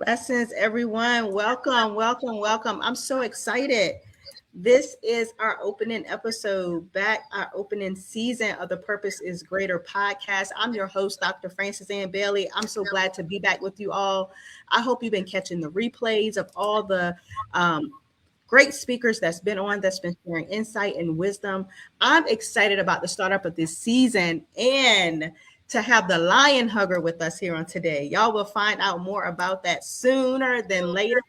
Blessings, everyone. Welcome, welcome, welcome. I'm so excited. This is our opening episode, back our opening season of the Purpose is Greater podcast. I'm your host, Dr. Francis Ann Bailey. I'm so glad to be back with you all. I hope you've been catching the replays of all the great speakers that's been sharing insight and wisdom. I'm excited about the startup of this season and to have the lion hugger with us here on today. Y'all will find out more about that sooner than later.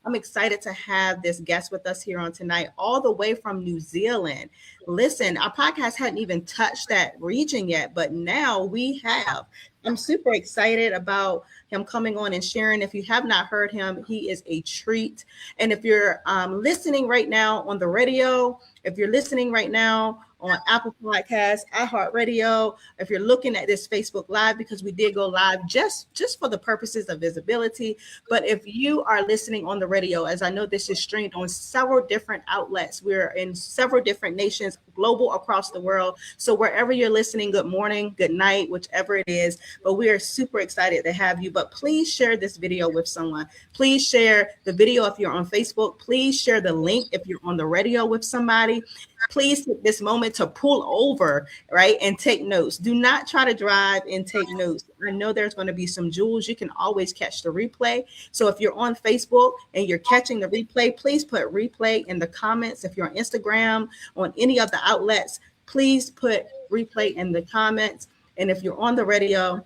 I'm excited to have this guest with us here on tonight, all the way from New Zealand. Listen, our podcast hadn't even touched that region yet, but now we have. I'm super excited about him coming on and sharing. If you have not heard him, he is a treat. And if you're listening right now on the radio, if you're listening right now on Apple Podcasts, iHeartRadio, if you're looking at this Facebook Live, because we did go live just for the purposes of visibility. But if you are listening on the radio, as I know this is streamed on several different outlets, we're in several different nations, global across the world. So wherever you're listening, good morning, good night, whichever it is. But we are super excited to have you. But please share this video with someone. Please share the video if you're on Facebook. Please share the link if you're on the radio with somebody. Please take this moment to pull over, right, and take notes. Do not try to drive and take notes. I know there's going to be some jewels. You can always catch the replay. So if you're on Facebook and you're catching the replay, please put replay in the comments. If you're on Instagram, on any of the outlets, please put replay in the comments. And if you're on the radio,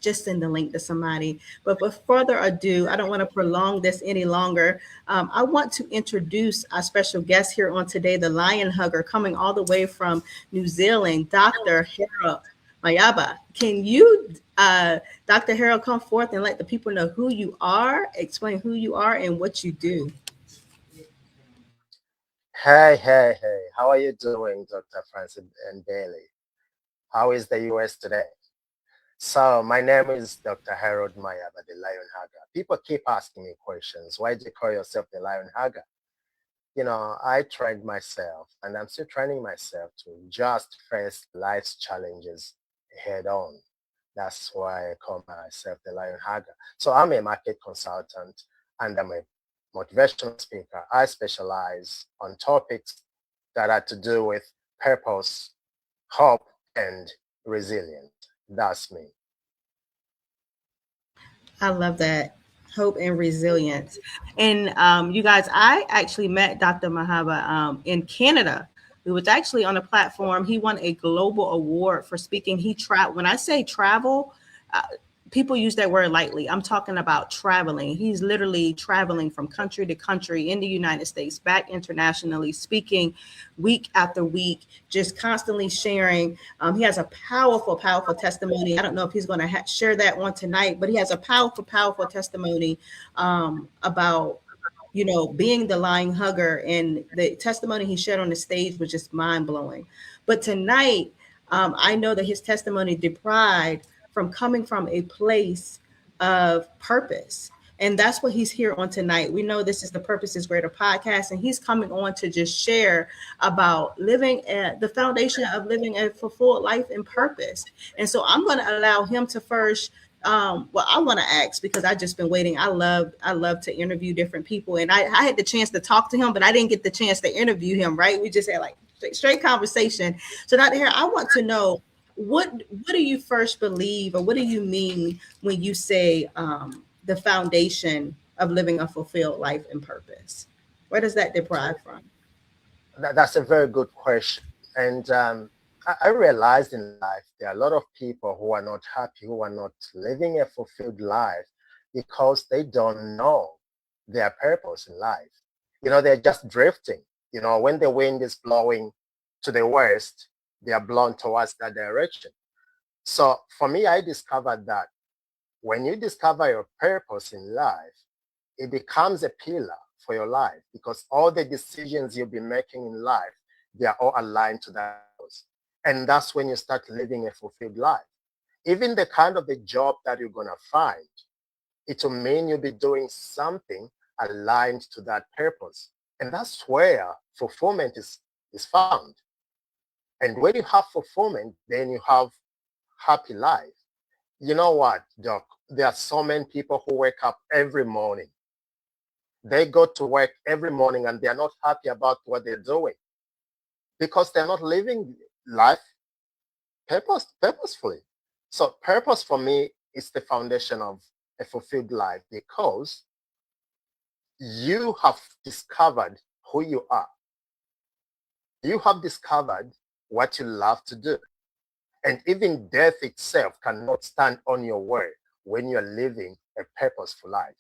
just send the link to somebody. But with further ado, I don't want to prolong this any longer. I want to introduce our special guest here on today, the Lion Hugger, coming all the way from New Zealand, Dr. Harold Mayaba. Can you, Dr. Harold, come forth and let the people know who you are, explain who you are and what you do? Hey. How are you doing, Dr. Francis and Bailey? How is the US today? So my name is Dr. Harold Mayaba, the Lion Hugger. People keep asking me questions. Why do you call yourself the Lion Hugger? I trained myself and I'm still training myself to just face life's challenges head on. That's why I call myself the Lion Hugger. So I'm a market consultant and I'm a motivational speaker. I specialize on topics that are to do with purpose, hope, and resilience. That's me. I love that. Hope and resilience. And you guys, I actually met Dr. Mahaba in Canada. We was actually on a platform. He won a global award for speaking. When I say travel, uh, people use that word lightly. I'm talking about traveling. He's literally traveling from country to country in the United States, back internationally, speaking week after week, just constantly sharing. He has a powerful, powerful testimony. I don't know if he's going to share that one tonight, but he has a powerful, powerful testimony about being the lying hugger, and the testimony he shared on the stage was just mind blowing. But tonight, I know that his testimony deprived from coming from a place of purpose. And that's what he's here on tonight. We know this is the Purpose is Greater podcast, and he's coming on to just share about living at the foundation of living a fulfilled life and purpose. And so I'm going to allow him to first well, I want to ask because I just been waiting. I love to interview different people, and I had the chance to talk to him, but I didn't get the chance to interview him. Right? We just had like straight conversation. So, Dr. Hare, I want to know what do you first believe, or what do you mean when you say the foundation of living a fulfilled life and purpose? Where does that derive from? That's a very good question. And I realized in life there are a lot of people who are not happy, who are not living a fulfilled life because they don't know their purpose in life. They're just drifting. When the wind is blowing to the west, they are blown towards that direction. So for me, I discovered that when you discover your purpose in life, it becomes a pillar for your life because all the decisions you'll be making in life, they are all aligned to that purpose. And that's when you start living a fulfilled life. Even the kind of the job that you're going to find, it will mean you'll be doing something aligned to that purpose. And that's where fulfillment is found. And when you have fulfillment, then you have happy life. You know what, Doc? There are so many people who wake up every morning. They go to work every morning and they're not happy about what they're doing because they're not living life purposefully. So purpose for me is the foundation of a fulfilled life because you have discovered who you are. You have discovered what you love to do. And even death itself cannot stand on your way when you're living a purposeful life.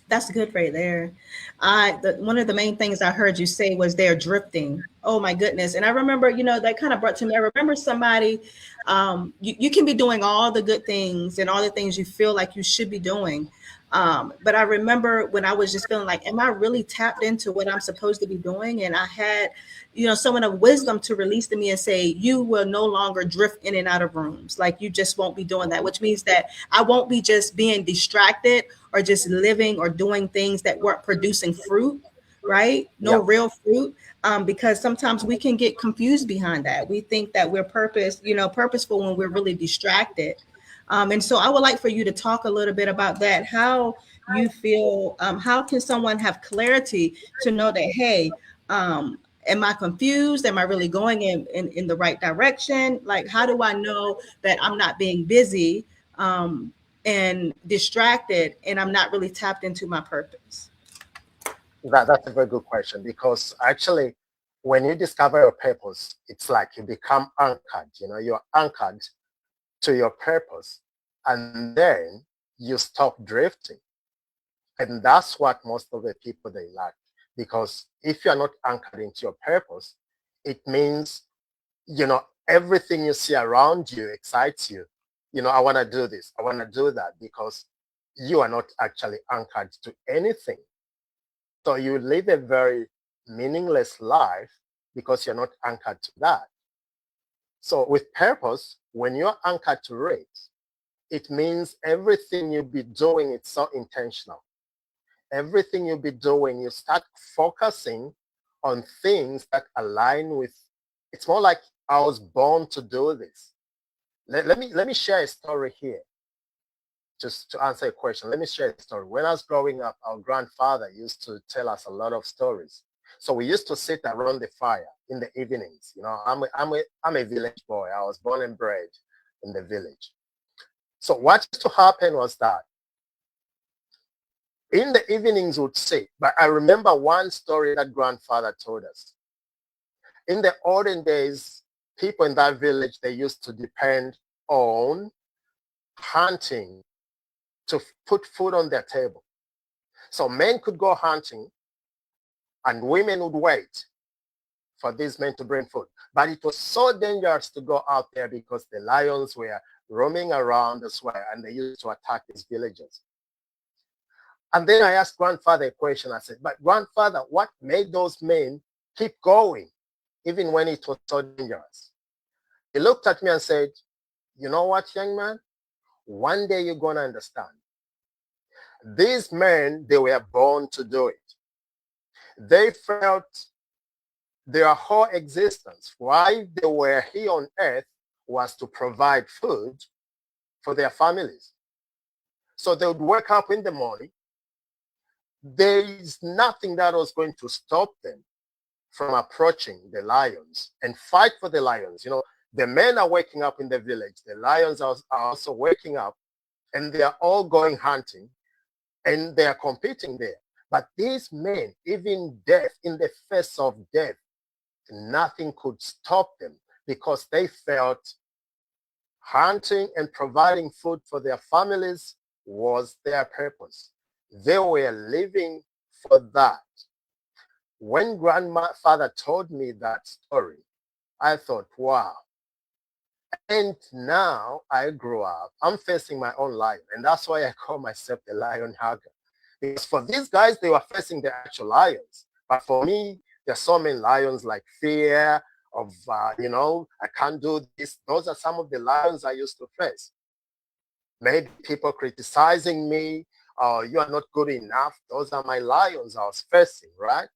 That's good right there. One of the main things I heard you say was they're drifting. Oh my goodness. And I remember, that kind of brought to me. I remember somebody, you can be doing all the good things and all the things you feel like you should be doing. But I remember when I was just feeling like, am I really tapped into what I'm supposed to be doing? And I had, someone of wisdom to release to me and say, you will no longer drift in and out of rooms. Like you just won't be doing that, which means that I won't be just being distracted or just living or doing things that weren't producing fruit, right? No Yep. real fruit. Because sometimes we can get confused behind that. We think that we're purposeful when we're really distracted. And so I would like for you to talk a little bit about that. How you feel, how can someone have clarity to know that, hey, am I confused? Am I really going in the right direction? Like, how do I know that I'm not being busy and distracted and I'm not really tapped into my purpose? That's a very good question because actually, when you discover your purpose, it's like you become anchored. You're anchored to your purpose, and then you stop drifting. And that's what most of the people they lack. Because if you're not anchored into your purpose, it means, everything you see around you excites you. I want to do this, I want to do that, because you are not actually anchored to anything. So you live a very meaningless life because you're not anchored to that. So with purpose, when you're anchored to it, it means everything you'll be doing, it's so intentional. Everything you'll be doing, you start focusing on things that align with, it's more like I was born to do this. Let me share a story here. Just to answer a question, let me share a story. When I was growing up, our grandfather used to tell us a lot of stories. So we used to sit around the fire in the evenings. I'm a village boy. I was born and bred in the village. So what used to happen was that in the evenings would sit, but I remember one story that grandfather told us. In the olden days, people in that village, they used to depend on hunting to put food on their table. So men could go hunting and women would wait for these men to bring food. But it was so dangerous to go out there because the lions were roaming around as well and they used to attack these villagers. And then I asked grandfather a question. I said, but grandfather, what made those men keep going even when it was so dangerous? He looked at me and said, you know what, young man? One day you're going to understand. These men, they were born to do it. They felt their whole existence, why they were here on earth, was to provide food for their families. So they would wake up in the morning. There is nothing that was going to stop them from approaching the lions and fight for the lions. The men are waking up in the village. The lions are also waking up and they are all going hunting and they are competing there. But these men, even death, in the face of death, nothing could stop them because they felt hunting and providing food for their families was their purpose. They were living for that. When grandfather told me that story, I thought, wow. And now I grew up, I'm facing my own lion. And that's why I call myself the lion hugger. Because for these guys, they were facing the actual lions. But for me, there's so many lions like fear of, I can't do this. Those are some of the lions I used to face. Maybe people criticizing me, you are not good enough. Those are my lions I was facing, right?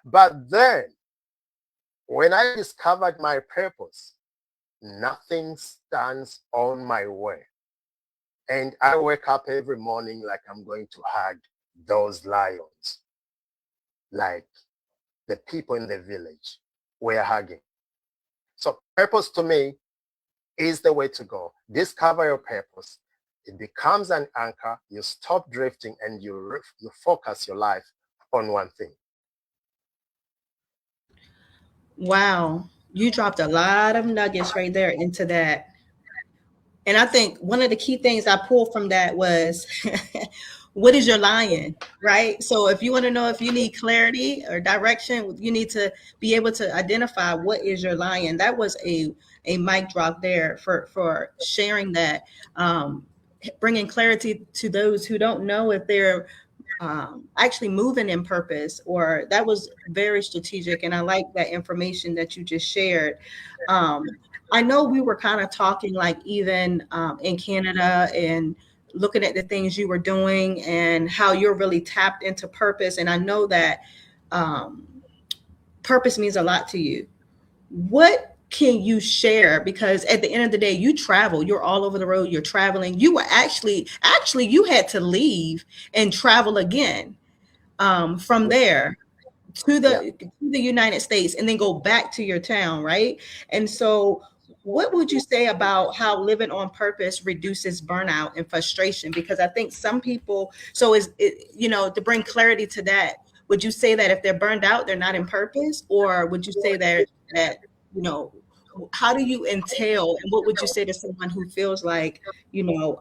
But then, when I discovered my purpose, nothing stands on my way. And I wake up every morning like I'm going to hug those lions, like the people in the village were hugging. So purpose to me is the way to go. Discover your purpose. It becomes an anchor. You stop drifting and you focus your life on one thing. Wow. You dropped a lot of nuggets right there into that. And I think one of the key things I pulled from that was what is your lion, right? So if you want to know if you need clarity or direction, you need to be able to identify what is your lion. That was a mic drop there for sharing that, bringing clarity to those who don't know if they're actually moving in purpose, or that was very strategic. And I like that information that you just shared. I know we were kind of talking like even in Canada and looking at the things you were doing and how you're really tapped into purpose. And I know that um, purpose means a lot to you. What can you share? Because at the end of the day, you travel, you're all over the road, you're traveling. You were actually, you had to leave and travel again from there to Yeah. the United States and then go back to your town, right? And so what would you say about how living on purpose reduces burnout and frustration? Because I think some people, so is it, to bring clarity to that, would you say that if they're burned out, they're not in purpose? Or would you say that, you know, how do you entail and what would you say to someone who feels like, you know,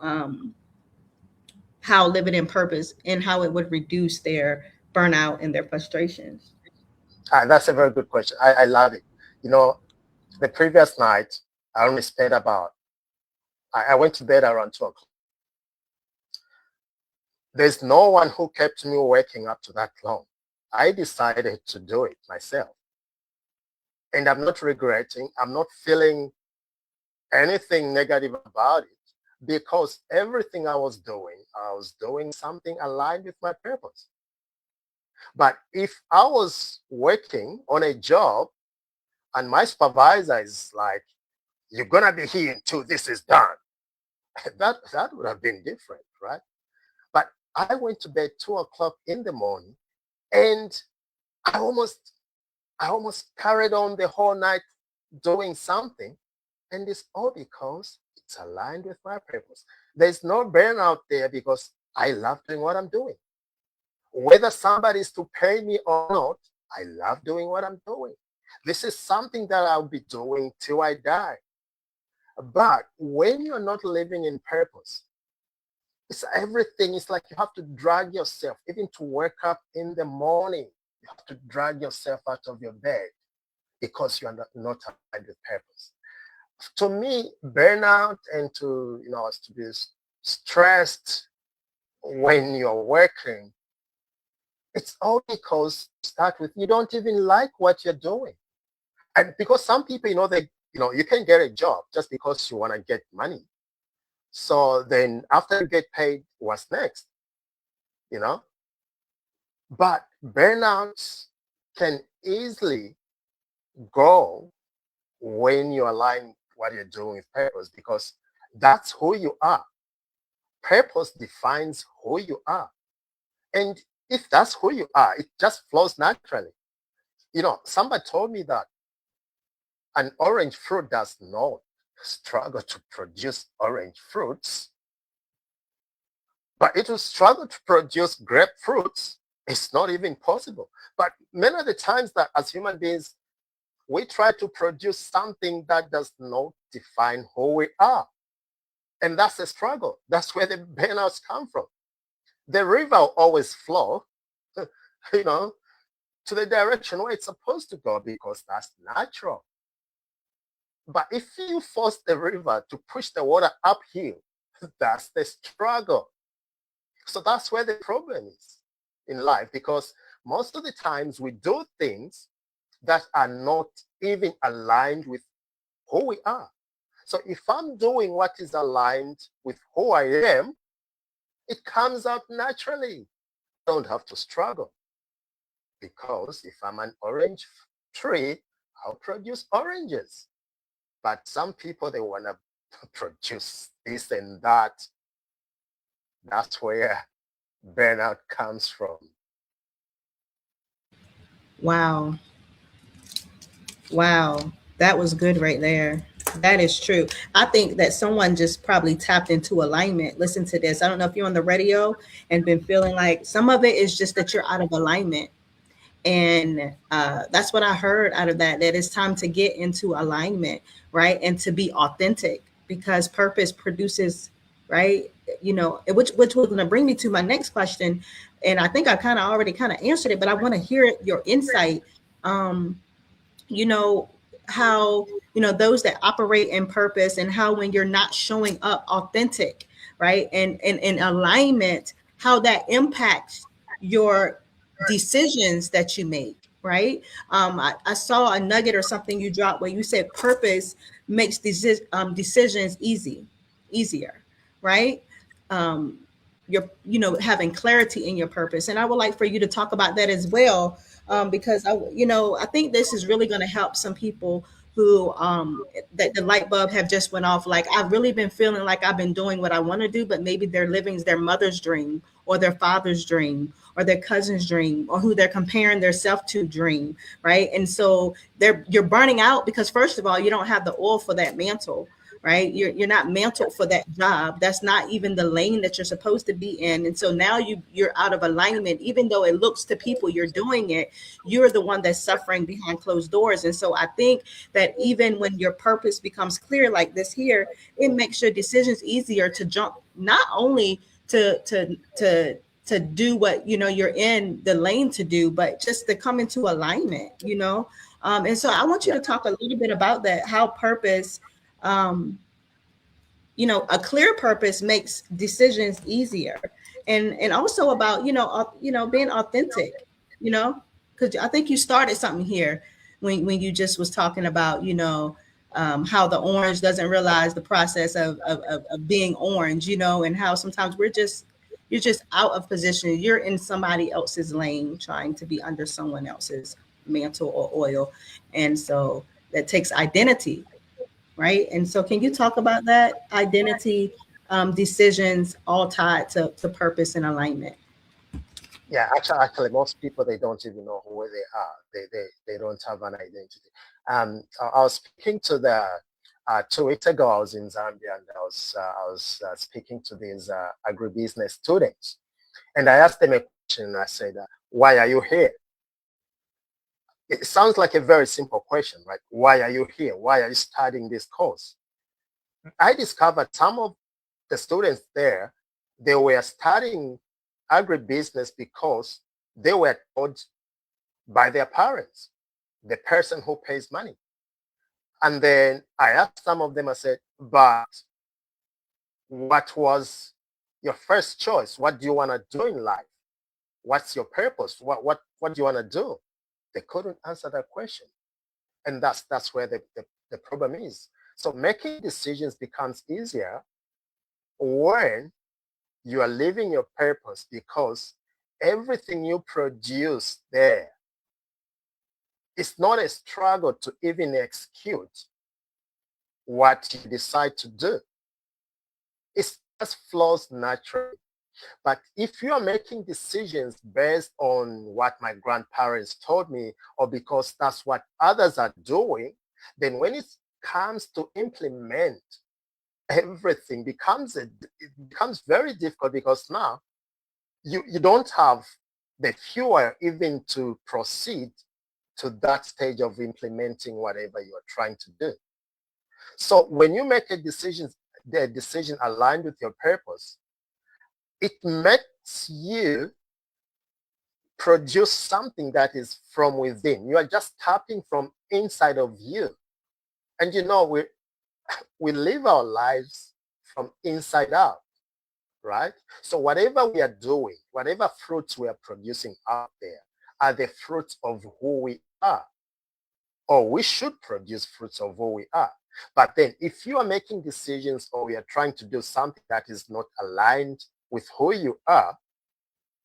how living in purpose and how it would reduce their burnout and their frustrations? That's a very good question. I love it. You know, the previous night, I only spent about, I went to bed around 2 o'clock. There's no one who kept me waking up to that long. I decided to do it myself. And I'm not regretting, I'm not feeling anything negative about it because everything I was doing something aligned with my purpose. But if I was working on a job and my supervisor is like, you're gonna be here until this is done, that would have been different, right? But I went to bed 2 o'clock in the morning and I almost I almost carried on the whole night doing something. And it's all because it's aligned with my purpose. There's no burnout there because I love doing what I'm doing. Whether somebody's to pay me or not, I love doing what I'm doing. This is something that I'll be doing till I die. But when you're not living in purpose, it's everything. It's like you have to drag yourself, even to wake up in the morning. You have to drag yourself out of your bed because you are not aligned with purpose. To me, burnout and to be stressed when you're working, it's all because start with you don't even like what you're doing. And because some people, you can get a job just because you want to get money. So then after you get paid, what's next? You know? But burnouts can easily go when you align what you're doing with purpose because that's who you are. Purpose defines who you are. And if that's who you are, it just flows naturally. Somebody told me that an orange fruit does not struggle to produce orange fruits, but it will struggle to produce grapefruits. It's not even possible. But many of the times that as human beings, we try to produce something that does not define who we are. And that's a struggle. That's where the burnouts come from. The river will always flow, you know, to the direction where it's supposed to go because that's natural. But if you force the river to push the water uphill, that's the struggle. So that's where the problem is in life because most of the times we do things that are not even aligned with who we are. So if I'm doing what is aligned with who I am, it comes out naturally. I don't have to struggle because if I'm an orange tree, I'll produce oranges. But some people, they want to produce this and that. That's where burnout comes from. Wow. Wow. That was good right there. That is true. I think that someone just probably tapped into alignment. Listen to this. I don't know if you're on the radio and been feeling like some of it is just that you're out of alignment. And that's what I heard out of that, that it's time to get into alignment, right? And to be authentic, because purpose produces, right? Which was going to bring me to my next question. And I think I kind of already kind of answered it, but I want to hear your insight. Um, you know how those that operate in purpose, and how when you're not showing up authentic, right, and in alignment, how that impacts your decisions that you make, right. I saw a nugget or something you dropped where you said purpose makes these decisions easier, right. um, you're having clarity in your purpose, and I would like for you to talk about that as well, because I think this is really going to help some people who that the light bulb have just went off. Like, I've really been feeling like I've been doing what I want to do, but maybe they're living their mother's dream, or their father's dream, or their cousin's dream, or who they're comparing their self to dream, right? And so you're burning out because, first of all, you don't have the oil for that mantle, right? You're not mantled for that job. That's not even the lane that you're supposed to be in. And so now you're out of alignment. Even though it looks to people you're doing it, you're the one that's suffering behind closed doors. And so I think that even when your purpose becomes clear like this here, it makes your decisions easier to jump, not only to do what you're in the lane to do, but just to come into alignment. And so I want you Yeah. to talk a little bit about that, how purpose, um, a clear purpose makes decisions easier, and also about being authentic, because I think you started something here when you just was talking about how the orange doesn't realize the process of being orange, and how sometimes you're just out of position, you're in somebody else's lane trying to be under someone else's mantle or oil, and so that takes identity, right? And so, can you talk about that identity, decisions, all tied to purpose and alignment? Yeah, actually, most people, they don't even know who they are. They don't have an identity. I was speaking to the 2 weeks ago. I was in Zambia, and I was speaking to these agribusiness students, and I asked them a question. I said, "Why are you here?" It sounds like a very simple question, right? Why are you here? Why are you studying this course? I discovered some of the students there, they were studying agribusiness because they were told by their parents, the person who pays money. And then I asked some of them, I said, but what was your first choice? What do you want to do in life? What's your purpose? What do you want to do? They couldn't answer that question. And that's where the problem is. So making decisions becomes easier when you are living your purpose, because everything you produce there is not a struggle to even execute what you decide to do. It just flows naturally. But if you are making decisions based on what my grandparents told me, or because that's what others are doing, then when it comes to implement, everything it becomes very difficult, because now you don't have the fuel even to proceed to that stage of implementing whatever you're trying to do. So when you make the decision aligned with your purpose, it makes you produce something that is from within. You are just tapping from inside of you. And we live our lives from inside out, right? So whatever we are doing, whatever fruits we are producing out there are the fruits of who we are, or we should produce fruits of who we are. But then if you are making decisions, or we are trying to do something that is not aligned with who you are,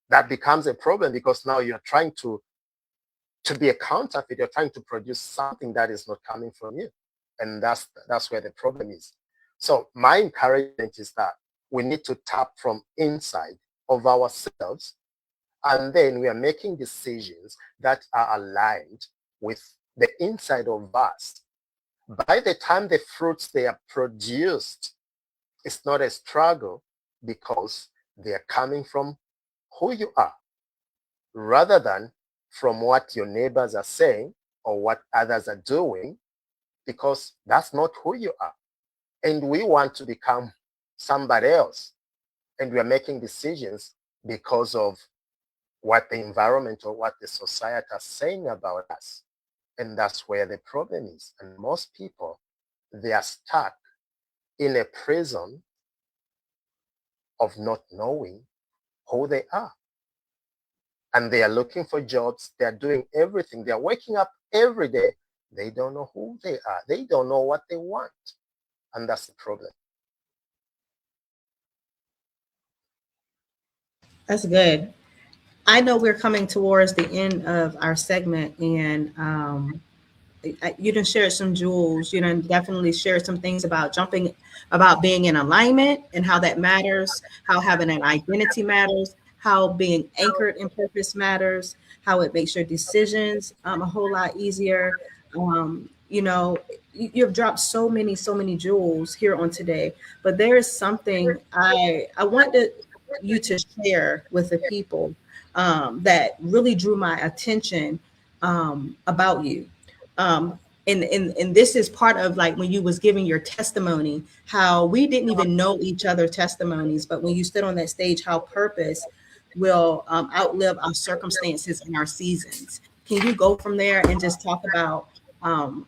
that becomes a problem, because now you're trying to be a counterfeit. You're trying to produce something that is not coming from you. And that's where the problem is. So my encouragement is that we need to tap from inside of ourselves, and then we are making decisions that are aligned with the inside of us. By the time the fruits they are produced, it's not a struggle because they are coming from who you are rather than from what your neighbors are saying or what others are doing, because that's not who you are. And we want to become somebody else. And we are making decisions because of what the environment or what the society are saying about us. And that's where the problem is. And most people, they are stuck in a prison of not knowing who they are. And they are looking for jobs. They are doing everything. They are waking up every day. They don't know who they are. They don't know what they want. And that's the problem. That's good. I know we're coming towards the end of our segment, and you done shared some jewels. You done definitely shared some things about about being in alignment and how that matters, how having an identity matters, how being anchored in purpose matters, how it makes your decisions a whole lot easier. You've dropped so many jewels here on today, but there is something I wanted you to share with the people that really drew my attention about you. Um, and this is part of like when you was giving your testimony, how we didn't even know each other testimonies, but when you stood on that stage, how purpose will outlive our circumstances and our seasons. Can you go from there and just talk about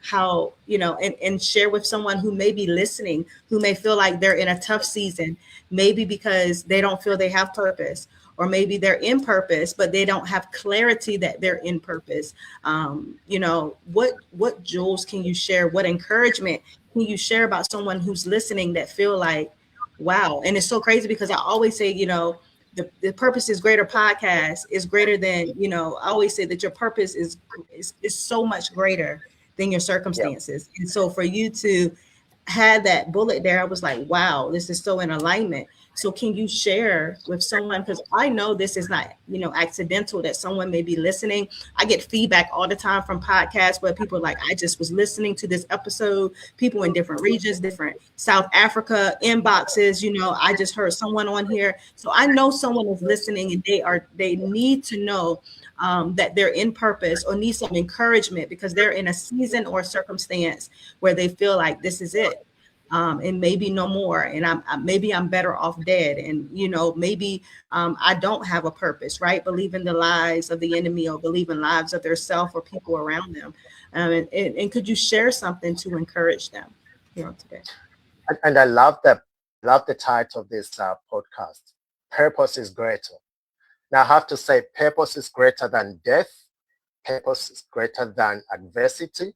how, and share with someone who may be listening, who may feel like they're in a tough season, maybe because they don't feel they have purpose, or maybe they're in purpose, but they don't have clarity that they're in purpose. What jewels can you share? What encouragement can you share about someone who's listening that feel like, wow? And it's so crazy because I always say, the Purpose is Greater podcast is greater than, I always say that your purpose is so much greater than your Yeah. circumstances. And so for you to had that bullet there, I was like, wow, this is so in alignment. So can you share with someone? Because I know this is not, accidental, that someone may be listening. I get feedback all the time from podcasts where people are like, I just was listening to this episode, people in different regions, different South Africa inboxes, I just heard someone on here. So I know someone is listening and they need to know that they're in purpose or need some encouragement because they're in a season or circumstance where they feel like this is it. And maybe no more, and maybe I'm better off dead, and maybe I don't have a purpose, right? Believing the lies of the enemy or believing lives of their self or people around them. And could you share something to encourage them here on today? And I love the title of this podcast. Purpose is greater. Now I have to say, purpose is greater than death. Purpose is greater than adversity.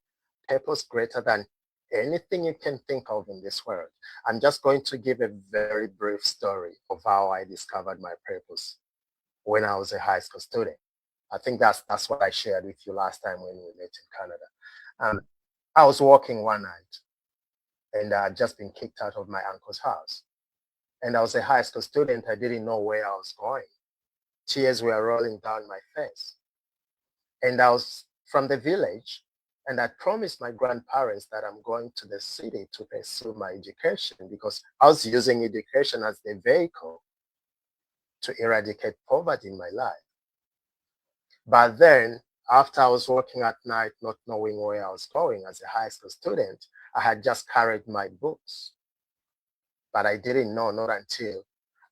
Purpose greater than anything you can think of in this world. I'm just going to give a very brief story of how I discovered my purpose when I was a high school student. I think that's what I shared with you last time when we met in Canada. I was walking one night and I had just been kicked out of my uncle's house. And I was a high school student. I didn't know where I was going. Tears were rolling down my face. And I was from the village, and I promised my grandparents that I'm going to the city to pursue my education because I was using education as the vehicle to eradicate poverty in my life. But then, after I was working at night, not knowing where I was going as a high school student, I had just carried my books. But I didn't know, not until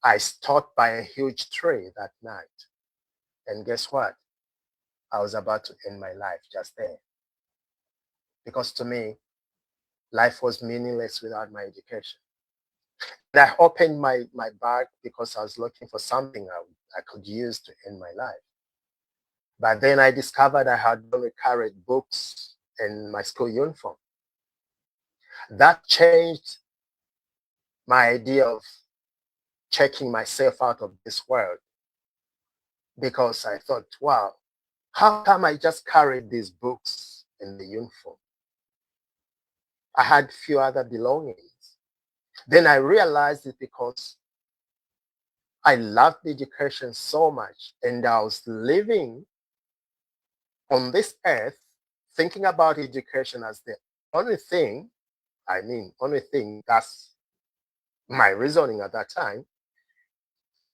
I stopped by a huge tree that night. And guess what? I was about to end my life just there. Because to me, life was meaningless without my education. And I opened my bag because I was looking for something I could use to end my life. But then I discovered I had only carried books and my school uniform. That changed my idea of checking myself out of this world because I thought, wow, how come I just carried these books and the uniform? I had few other belongings. Then I realized it because I loved education so much, and I was living on this earth thinking about education as the only thing, only thing, that's my reasoning at that time,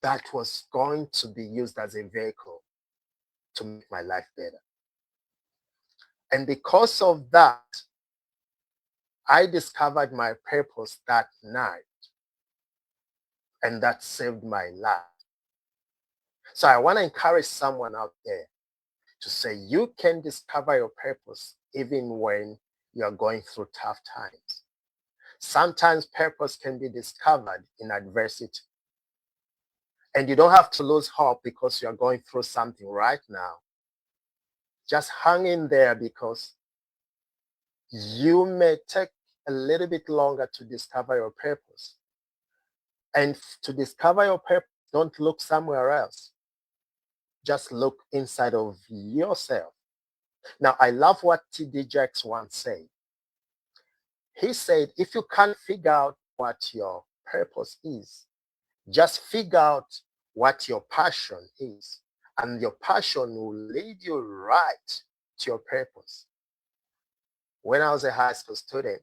that was going to be used as a vehicle to make my life better. And because of that, I discovered my purpose that night, and that saved my life. So I want to encourage someone out there to say you can discover your purpose even when you're going through tough times. Sometimes purpose can be discovered in adversity. And you don't have to lose hope because you're going through something right now. Just hang in there, because you may take a little bit longer to discover your purpose. And to discover your purpose, don't look somewhere else. Just look inside of yourself. Now, I love what T.D. Jakes once said. He said, if you can't figure out what your purpose is, just figure out what your passion is, and your passion will lead you right to your purpose. When I was a high school student,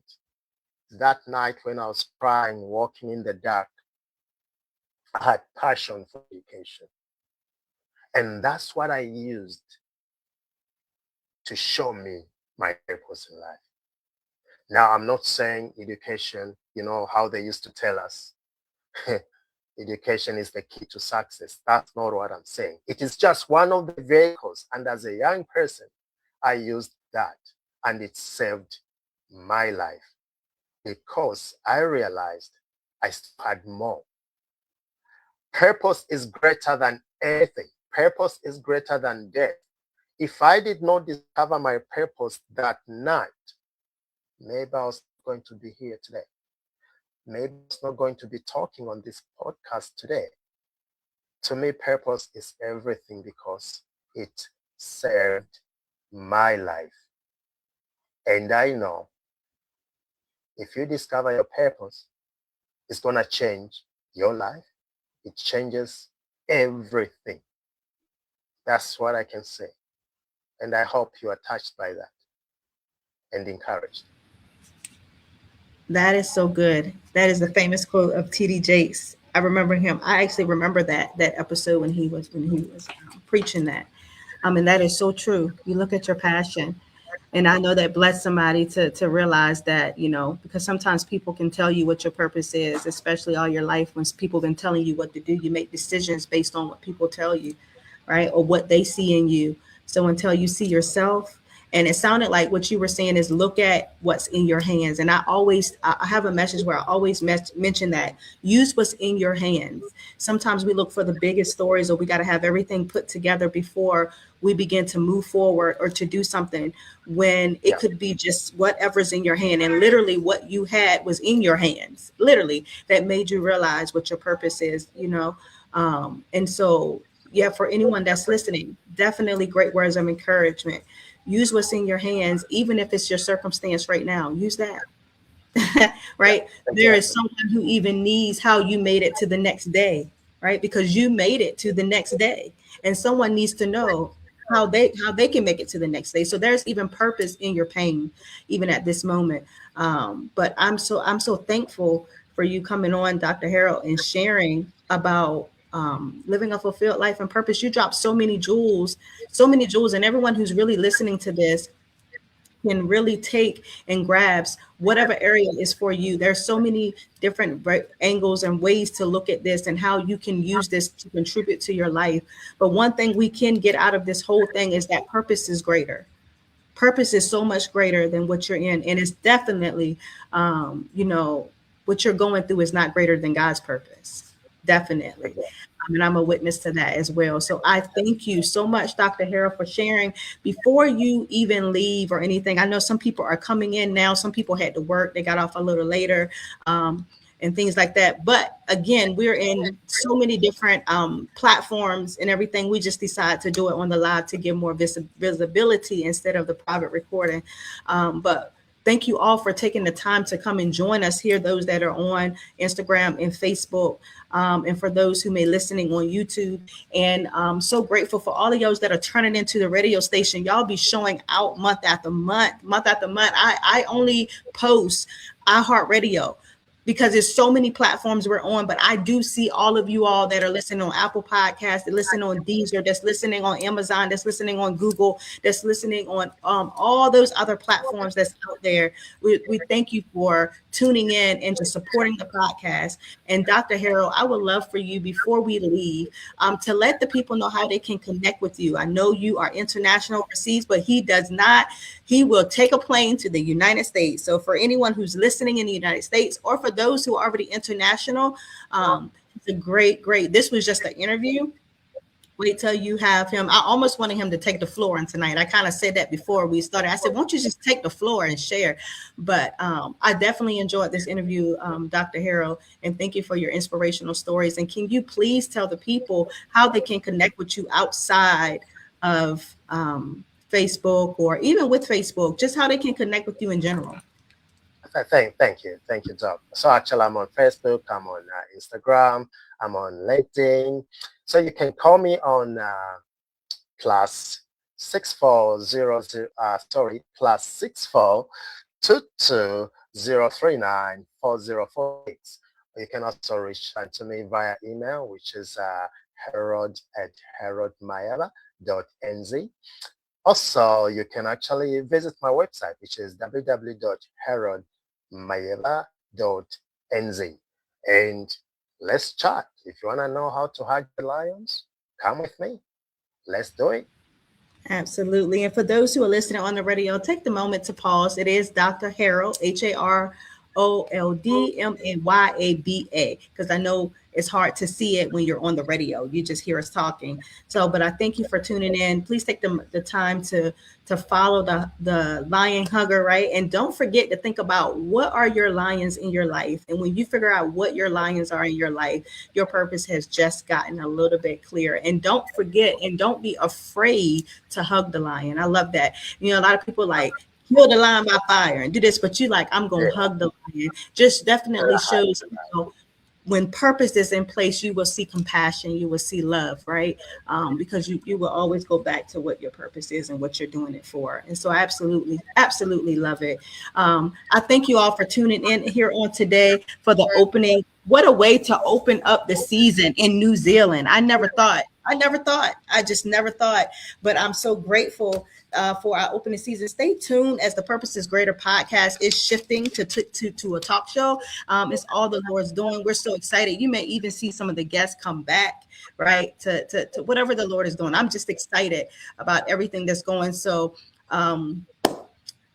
that night when I was crying, walking in the dark, I had passion for education. And that's what I used to show me my purpose in life. Now, I'm not saying education, how they used to tell us, education is the key to success. That's not what I'm saying. It is just one of the vehicles. And as a young person, I used that, and it saved my life because I realized I still had more. Purpose is greater than anything. Purpose is greater than death. If I did not discover my purpose that night, maybe I was going to be here today. Maybe I was not going to be talking on this podcast today. To me, purpose is everything because it saved my life. And I know if you discover your purpose, it's going to change your life. It changes everything. That's what I can say. And I hope you are touched by that and encouraged. That is so good. That is the famous quote of T.D. Jakes. I remember him. I actually remember that episode when he was preaching that. And that is so true. You look at your passion, and I know that blessed somebody to realize that, because sometimes people can tell you what your purpose is, especially all your life. When people have been telling you what to do, you make decisions based on what people tell you, right? Or what they see in you. So until you see yourself, and it sounded like what you were saying is look at what's in your hands. And I have a message where I always mention that use what's in your hands. Sometimes we look for the biggest stories, or we got to have everything put together before we begin to move forward or to do something, when it could be just whatever's in your hand. And literally what you had was in your hands, literally, that made you realize what your purpose is, and so, yeah, for anyone that's listening, definitely great words of encouragement. Use what's in your hands, even if it's your circumstance right now. Use that. Right? Yeah, There is exactly. someone who even needs how you made it to the next day, right? Because you made it to the next day, and someone needs to know how they can make it to the next day. So there's even purpose in your pain, even at this moment. But I'm so thankful for you coming on, Dr. Harold, and sharing about living a fulfilled life and purpose. You dropped so many jewels, and everyone who's really listening to this can really take and grasp whatever area is for you. There's so many different angles and ways to look at this and how you can use this to contribute to your life. But one thing we can get out of this whole thing is that purpose is greater. Purpose is so much greater than what you're in. And it's definitely, what you're going through is not greater than God's purpose. Definitely. Exactly. And I'm a witness to that as well. So I thank you so much, Dr. Harold, for sharing. Before you even leave or anything, I know some people are coming in now. Some people had to work. They got off a little later. And things like that. But again, we're in so many different platforms and everything. We just decided to do it on the live to give more visibility instead of the private recording. But Thank you all for taking the time to come and join us here, those that are on Instagram and Facebook, and for those who may listening on YouTube. And I'm so grateful for all of those that are turning into the radio station. Y'all be showing out month after month, month after month. I only post iHeartRadio because there's so many platforms we're on, but I do see all of you all that are listening on Apple Podcasts, that listen on Deezer, that's listening on Amazon, that's listening on Google, that's listening on all those other platforms that's out there. We thank you for tuning in and just supporting the podcast. And Dr. Harold, I would love for you, before we leave, to let the people know how they can connect with you. I know you are international overseas, but he does not. He will take a plane to the United States. So for anyone who's listening in the United States, or for those who are already international, it's a great. This was just an interview. Wait till you have him. I almost wanted him to take the floor on tonight. I kind of said that before we started. I said, won't you just take the floor and share? But I definitely enjoyed this interview, Dr. Harold, and thank you for your inspirational stories. And can you please tell the people how they can connect with you outside of Facebook, or even with Facebook, just how they can connect with you in general? Thank you, Doc. So actually, I'm on Facebook, I'm on Instagram, I'm on LinkedIn. So you can call me on +64 22 039 4048. You can also reach out to me via email, which is harold@haroldmayeba.nz. Also, you can actually visit my website, which is www.haroldmayeba.nz. And let's chat. If you want to know how to hug the lions, come with me. Let's do it. Absolutely. And for those who are listening on the radio, take the moment to pause. It is Dr. Harold, HaroldMayeba, because I know it's hard to see it when you're on the radio. You just hear us talking. So, but I thank you for tuning in. Please take the time to follow the lion hugger, right? And don't forget to think about, what are your lions in your life? And when you figure out what your lions are in your life, your purpose has just gotten a little bit clearer. And don't forget, and don't be afraid to hug the lion. I love that. You know, a lot of people like, kill the lion by fire and do this, but you like, I'm going to hug the lion. Just definitely shows, you know, when purpose is in place, you will see compassion, you will see love, right? Because you will always go back to what your purpose is and what you're doing it for. And so I absolutely love it. I thank you all for tuning in here on today for the opening. What a way to open up the season in New Zealand. I just never thought, but I'm so grateful for our opening season. Stay tuned as the Purpose is Greater podcast is shifting to a talk show. It's all the Lord's doing. We're so excited. You may even see some of the guests come back, right, to whatever the Lord is doing. I'm just excited about everything that's going. So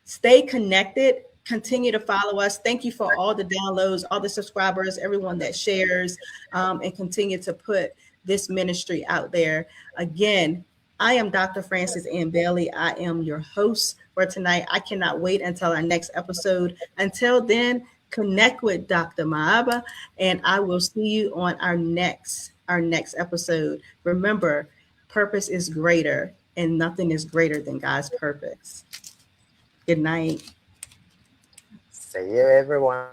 stay connected. Continue to follow us. Thank you for all the downloads, all the subscribers, everyone that shares, and continue to put this ministry out there. Again, I am Dr. Frances Ann Bailey. I am your host for tonight. I cannot wait until our next episode. Until then, connect with Dr. Mayeba, and I will see you on our next episode. Remember, purpose is greater, and nothing is greater than God's purpose. Good night. See you, everyone.